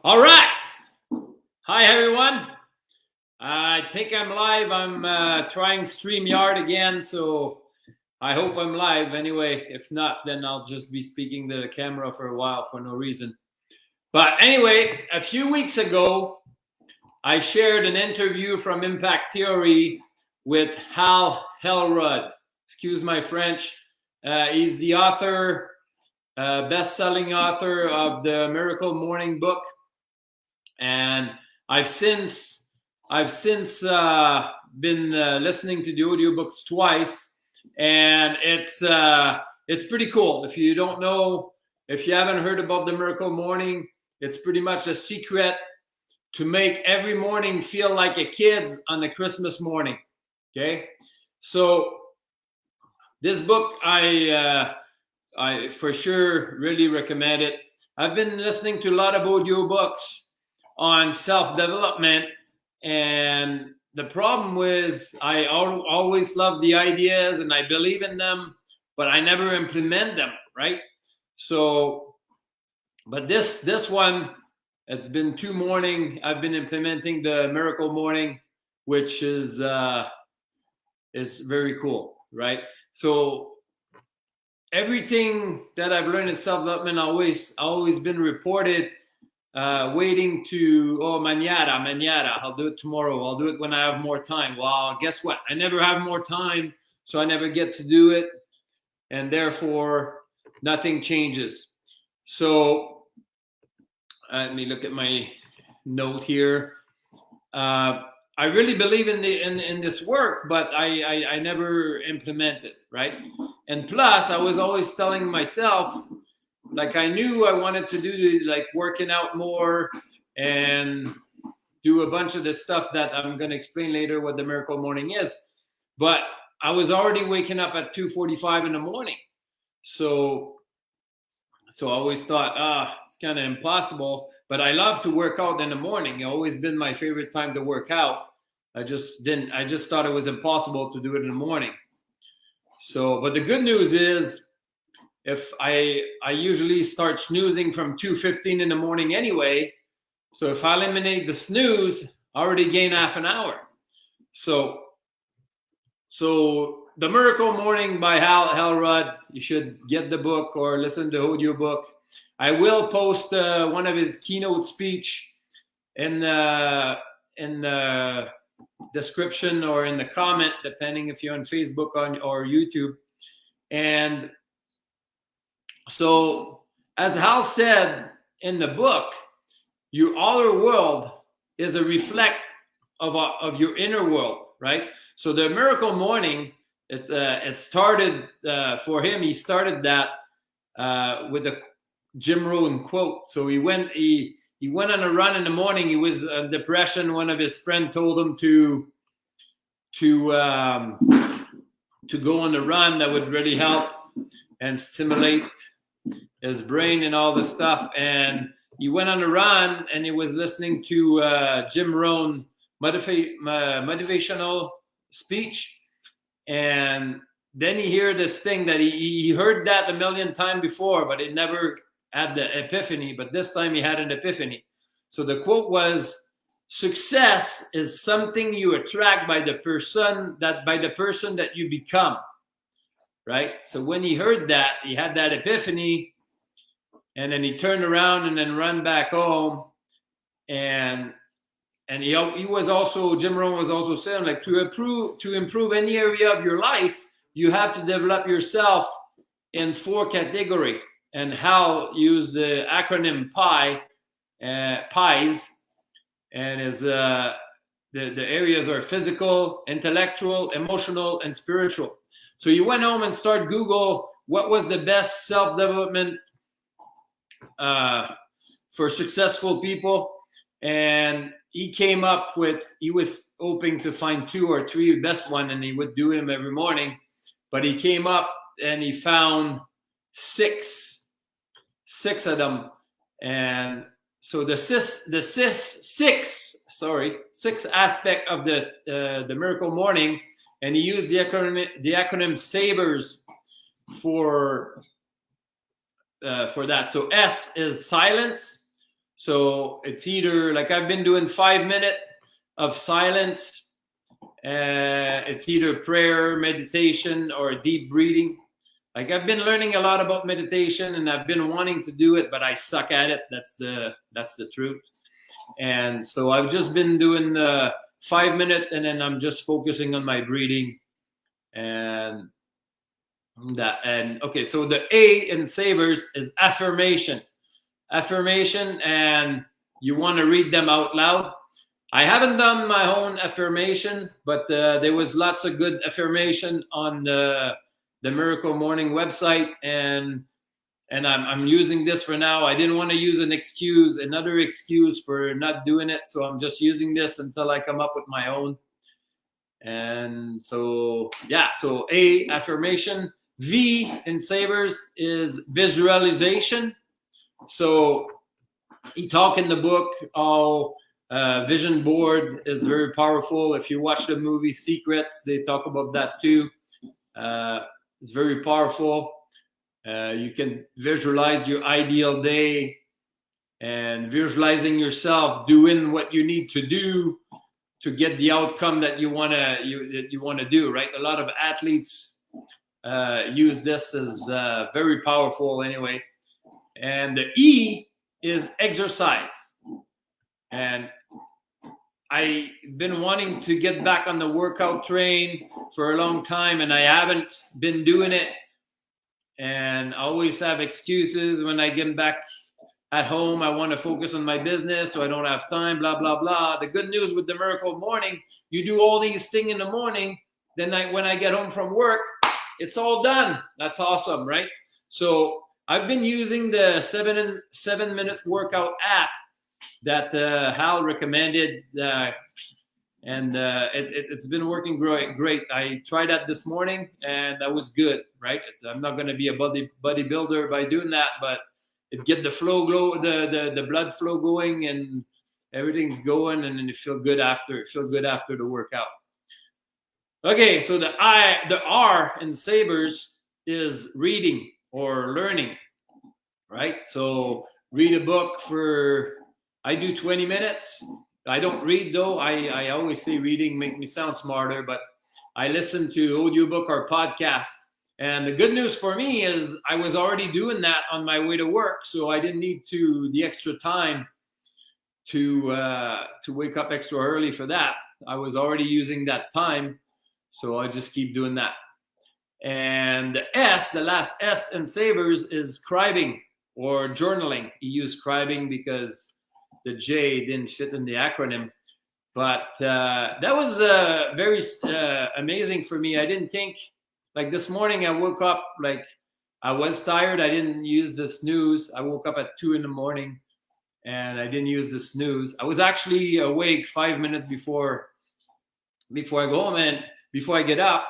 All right. Hi, everyone. I think I'm live. I'm trying StreamYard again, so I hope I'm live. Anyway, if not, then I'll just be speaking to the camera for a while for no reason. But anyway, a few weeks ago, I shared an interview from Impact Theory with Hal Helrod. Excuse my French. He's the author, best-selling author of the Miracle Morning book. And I've since been listening to the audiobooks twice, and it's pretty cool. If you don't know, if you haven't heard about the Miracle Morning, it's pretty much a secret to make every morning feel like a kid's on the Christmas morning. Okay, so this book I for sure really recommend it. I've been listening to a lot of audiobooks on self-development, and the problem was I always love the ideas and I believe in them, but I never implement them, right? So, but this one, it's been 2 morning I've been implementing the Miracle Morning, which is very cool, right? So everything that I've learned in self-development always been reported, waiting to, mañana, I'll do it tomorrow, I'll do it when I have more time. Well, guess what? I never have more time, so I never get to do it, and therefore nothing changes. So let me look at my note here. I really believe in this work, but I never implement it, right? And plus, I was always telling myself, like, I knew I wanted to do like working out more and do a bunch of the stuff that I'm going to explain later what the Miracle Morning is. But I was already waking up at 2:45 in the morning. So I always thought, it's kind of impossible. But I love to work out in the morning. It's always been my favorite time to work out. I just thought it was impossible to do it in the morning. So, but the good news is, if I usually start snoozing from 2:15 in the morning anyway, so if I eliminate the snooze, I already gain half an hour. So the Miracle Morning by Hal Helrod, you should get the book or listen to the audio book. I will post one of his keynote speech in the description or in the comment, depending if you're on Facebook or YouTube. And so, as Hal said in the book, your outer world is a reflect of your inner world, right? So the Miracle Morning, it started for him. He started that with a Jim Rohn quote. So he went on a run in the morning. He was in depression. One of his friends told him to go on a run. That would really help and stimulate his brain and all this stuff. And he went on a run and he was listening to Jim Rohn motivational speech. And then he heard this thing that he heard that a million times before, but it never had the epiphany. But this time he had an epiphany. So the quote was, "Success is something you attract by the person that you become." Right? So when he heard that, he had that epiphany, and then he turned around and then ran back home. And he was also, Jim Rohn was also saying, like, to improve any area of your life, you have to develop yourself in 4 categories. And Hal used the acronym PIES, and the areas are physical, intellectual, emotional, and spiritual. So you went home and started Google what was the best self-development for successful people, and he came up with, he was hoping to find 2 or 3 best one, and he would do him every morning, but he came up and he found 6 of them. And so the 6 aspect of the Miracle Morning, and he used the acronym SAVERS for that. So S is silence, So it's either like I've been doing 5 minutes of silence. It's either prayer, meditation, or deep breathing. Like I've been learning a lot about meditation, and I've been wanting to do it, but I suck at it. That's the truth. And so I've just been doing the 5 minute, and then I'm just focusing on my breathing and that. And okay, so the A in Savers is affirmation. And you want to read them out loud. I haven't done my own affirmation, but there was lots of good affirmation on the Miracle Morning website, and I'm using this for now. I didn't want to use another excuse for not doing it, so I'm just using this until I come up with my own. And so yeah, so A, affirmation. V in Savers is visualization. So he talk in the book how vision board is very powerful. If you watch the movie Secrets, they talk about that too. It's very powerful. You can visualize your ideal day, and visualizing yourself doing what you need to do to get the outcome that you want to do, right? A lot of athletes use this as very powerful anyway. And the E is exercise. And I've been wanting to get back on the workout train for a long time, and I haven't been doing it. And I always have excuses when I get back at home. I want to focus on my business, so I don't have time, blah, blah, blah. The good news with the Miracle Morning, you do all these things in the morning. Then when I get home from work, it's all done. That's awesome, right? So I've been using the 7 minute workout app that Hal recommended, and it's been working great. I tried that this morning, and that was good, right? I'm not going to be a bodybuilder by doing that, but it get the the blood flow going, and everything's going, and then you feel good after. The workout. Okay, so the R in Savers is reading or learning, right? So read a book I do 20 minutes. I don't read though. I always say reading make me sound smarter, but I listen to audiobook or podcast. And the good news for me is I was already doing that on my way to work, so I didn't need the extra time to wake up extra early for that. I was already using that time, so I just keep doing that. And the last S in Savers is scribing or journaling. You use scribing because the J didn't fit in the acronym. But that was very amazing for me. I didn't think, like this morning I woke up, like I was tired. I didn't use the snooze. I woke up at 2 a.m. and I didn't use the snooze. I was actually awake 5 minutes before I go home and before I get up.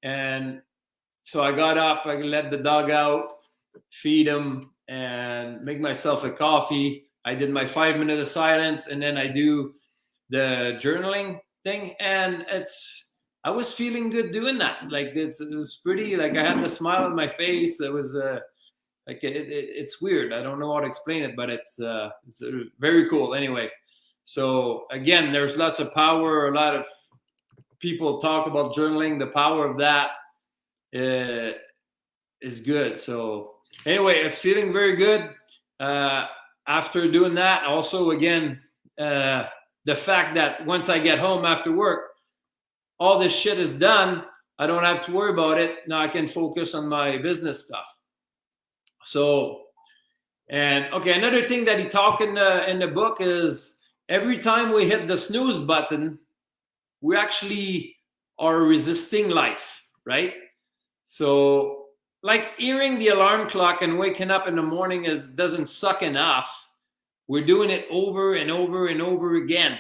And so I got up, I let the dog out, feed him, and make myself a coffee. I did my 5 minutes of silence, and then I do the journaling thing. And I was feeling good doing that. Like it was pretty, like I had the smile on my face. It was like it's weird. I don't know how to explain it, but it's very cool anyway. So again, there's lots of power. A lot of people talk about journaling. The power of that is good. So anyway, it's feeling very good after doing that. Also, again, the fact that once I get home after work, all this shit is done. I don't have to worry about it. Now I can focus on my business stuff. So, and okay, another thing that he talked in the book is every time we hit the snooze button, we actually are resisting life, right? So like hearing the alarm clock and waking up in the morning doesn't suck enough. We're doing it over and over and over again.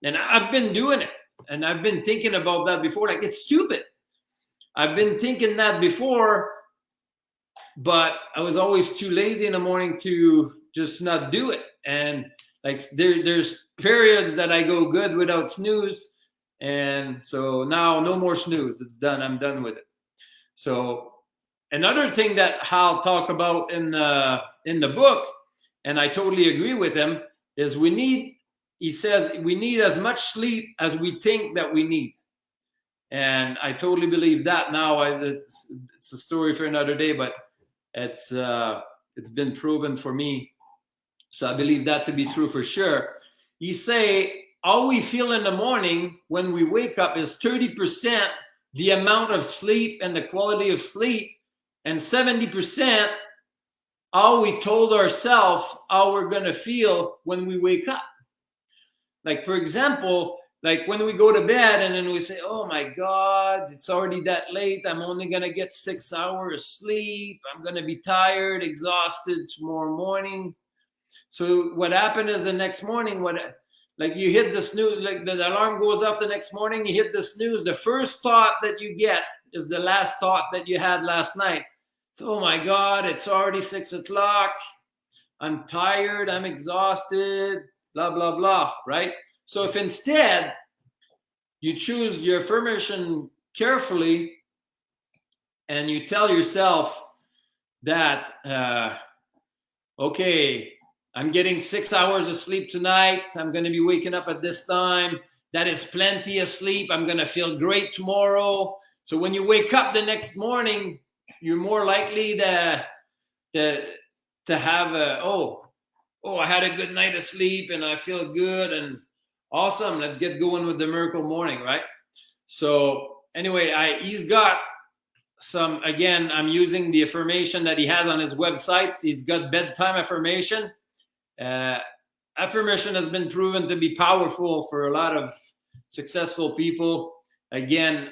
And I've been doing it. And I've been thinking about that before. Like, it's stupid. I've been thinking that before, but I was always too lazy in the morning to just not do it. And like there's periods that I go good without snooze. And so now no more snooze. It's done. I'm done with it. So another thing that Hal talk about in the book and I totally agree with him, is he says we need as much sleep as we think that we need. And I totally believe that now. It's a story for another day, but it's been proven for me. So I believe that to be true for sure. He say, all we feel in the morning when we wake up is 30% the amount of sleep and the quality of sleep, and 70% all we told ourselves how we're going to feel when we wake up. Like, for example, like when we go to bed and then we say, oh my God, it's already that late. I'm only going to get 6 hours sleep. I'm going to be tired, exhausted tomorrow morning. So what happened is the next morning, like you hit the snooze, like the alarm goes off the next morning, you hit the snooze. The first thought that you get is the last thought that you had last night. So, oh my God, it's already 6 o'clock. I'm tired. I'm exhausted, blah, blah, blah, right? So if instead you choose your affirmation carefully and you tell yourself that, okay, I'm getting 6 hours of sleep tonight. I'm going to be waking up at this time. That is plenty of sleep. I'm going to feel great tomorrow. So when you wake up the next morning, you're more likely to have I had a good night of sleep and I feel good and awesome. Let's get going with the miracle morning, right? So anyway, he's got some, again, I'm using the affirmation that he has on his website. He's got bedtime affirmation. Affirmation has been proven to be powerful for a lot of successful people. Again,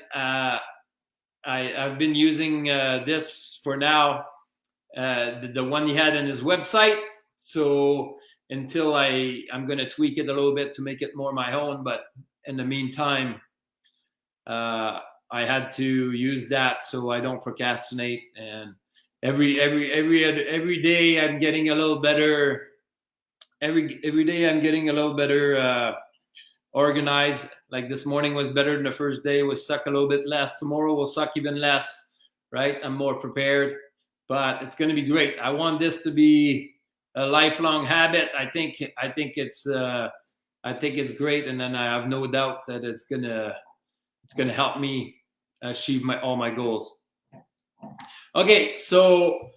I've been using this for now, the one he had in his website. So until I'm going to tweak it a little bit to make it more my own. But in the meantime, I had to use that so I don't procrastinate. And every day I'm getting a little better. Every day I'm getting a little better organized. Like this morning was better than the first day. It will suck a little bit less. Tomorrow will suck even less, right? I'm more prepared, but it's going to be great. I want this to be a lifelong habit. I think it's great, and then I have no doubt that it's gonna help me achieve all my goals. Okay, so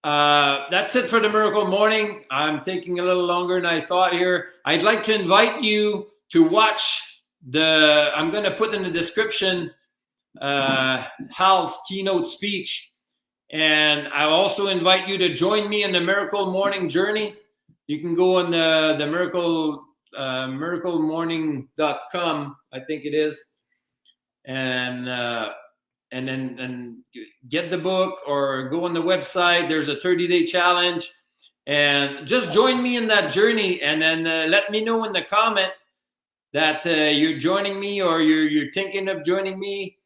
that's it for the Miracle Morning. I'm taking a little longer than I thought here. I'd like to invite you to watch I'm going to put in the description Hal's keynote speech. And I also invite you to join me in the Miracle Morning journey. You can go on the miraclemorning.com, I think it is, and then get the book or go on the website. There's a 30-day challenge, and just join me in that journey. And then let me know in the comment that you're joining me or you're thinking of joining me,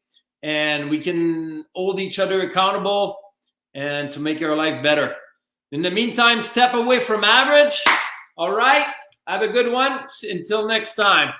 and we can hold each other accountable and to make your life better. In the meantime, step away from average. All right. Have a good one. Until next time.